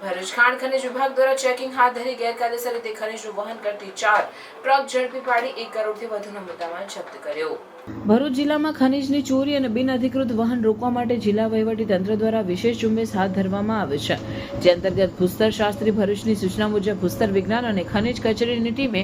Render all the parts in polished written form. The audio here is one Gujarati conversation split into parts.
ભરૂચ ખાણ ખનિજ વિભાગ દ્વારા ચેકિંગ હાથ ધરી ગેરકાયદેસર રીતે ખનિજનું વહન કરતી 4 ટ્રક ઝડપી પાડી 1 કરોડથી વધુનો મુદ્દામાલ જપ્ત કર્યો. ભરૂચ જિલ્લામાં ખનિજની ચોરી અને બિનઅધિકૃત વહન રોકવા માટે જિલ્લા વહીવટી તંત્ર દ્વારા વિશેષ ઝુંબેશ હાથ ધરવામાં આવે છે, જે અંતર્ગત ભૂસ્તર શાસ્ત્રી ભરૂચની સૂચના મુજબ ભૂસ્તર વિજ્ઞાન અને ખનિજ કચેરીની ટીમે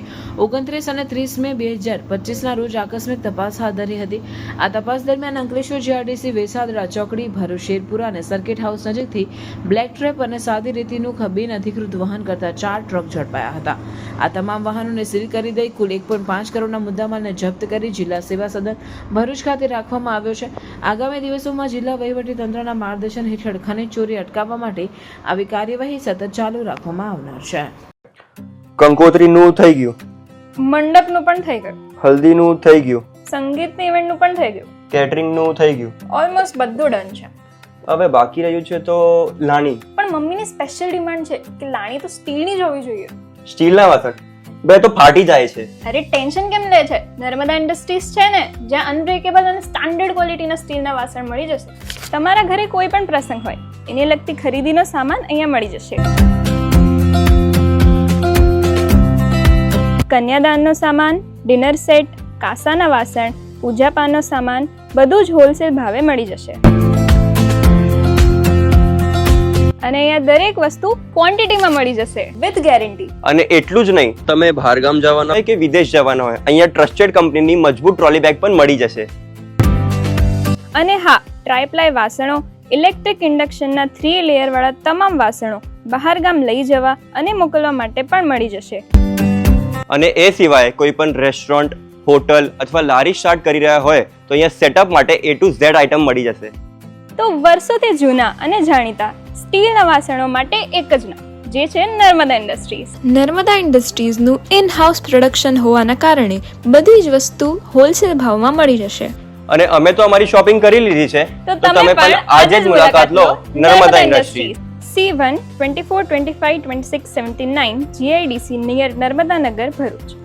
29 અને 30 મે 2025ના રોજ આકસ્મિક તપાસ હાથ ધરી હતી. આ તપાસ દરમિયાન અંકલેશ્વર જીઆરડીસી વેસાદરા ચોકડી, ભરૂચ શેરપુરા અને સર્કિટ હાઉસ નજીકથી બ્લેક ટ્રેપ અને સાદી રેતીનું બિનઅધિકૃત વહન કરતા 4 ટ્રક ઝડપાયા હતા. આ તમામ વાહનોને સીલ કરી દઈ કુલ 1.5 કરોડના મુદ્દામાલને જપ્ત કરી જિલ્લા સેવા સદન ભરૂચ ખાતે રાખવામાં આવ્યો છે. આગામી દિવસોમાં જિલ્લા વહીવટી તંત્રના માર્ગદર્શન હેઠળ ખનિજ ચોરી અટકાવવા માટે આવી કાર્યવાહી સતત ચાલુ રાખવામાં આવનાર છે. કંકોત્રીનું થઈ ગયું, મંડપનું પણ થઈ ગયું, હલ્દીનું થઈ ગયું, સંગીતની ઇવેન્ટનું પણ થઈ ગયું, કેટરિંગનું થઈ ગયું, ઓલમોસ્ટ બધું ડન છે. હવે બાકી રહ્યું છે તો લાણી. પણ મમ્મીની સ્પેશિયલ ડિમાન્ડ છે કે લાણી તો સ્ટીલની જ હોવી જોઈએ. સ્ટીલના વાસણ બે તો ફાટી જાય છે. અરે ટેન્શન કેમ લે છે? નર્મદા ઇન્ડસ્ટ્રીઝ છે ને, જ્યાં અનબ્રેકેબલ અને સ્ટાન્ડર્ડ ક્વોલિટીના સ્ટીલના વાસણ મળી જશે. તમારા ઘરે કોઈ પણ પ્રસંગ હોય, એને લગતી ખરીદીનો સામાન અહીંયા મળી જશે. કન્યાદાનનો સામાન, ડિનર સેટ, કાસાના વાસણ, પૂજાપાનો સામાન બધું જ હોલસેલ ભાવે મળી જશે. અને અહીંયા દરેક વસ્તુ ક્વોન્ટિટીમાં મળી જશે વિથ ગેરંટી. અને એટલું જ નહીં, તમે બહારગામ જવાના હોય કે વિદેશ જવાના હોય, અહીંયા ટ્રસ્ટેડ કંપનીની મજબૂત ટ્રોલી બેગ પણ મળી જશે. અને હા, ટ્રાયપ્લાય વાસણો, ઇલેક્ટ્રિક ઇન્ડક્શનના 3 લેયર વાળા તમામ વાસણો બહારગામ લઈ જવા અને મોકલવા માટે પણ મળી જશે. અને એ સિવાય કોઈ પણ રેસ્ટોરન્ટ, હોટલ અથવા લારી સ્ટાર્ટ કરી રહ્યા હોય તો અહીંયા સેટઅપ માટે A to Z આઇટમ મળી જશે. તો વર્ષોથી જૂના અને જાણીતા સ્ટીલના વાસણો માટે એક જ નામ, જે છે નર્મદા ઇન્ડસ્ટ્રીઝ. નર્મદા ઇન્ડસ્ટ્રીઝનું ઇન હાઉસ પ્રોડક્શન હોવાના કારણે બધી જ વસ્તુ હોલસેલ ભાવમાં મળી જશે. અને અમે તો અમારી શોપિંગ કરી લીધી છે, તો તમે પણ આજે જ મુલાકાત લો Narmada Industries. C1 24 25 26 79 GIDC near Narmadanagar, Bharuch.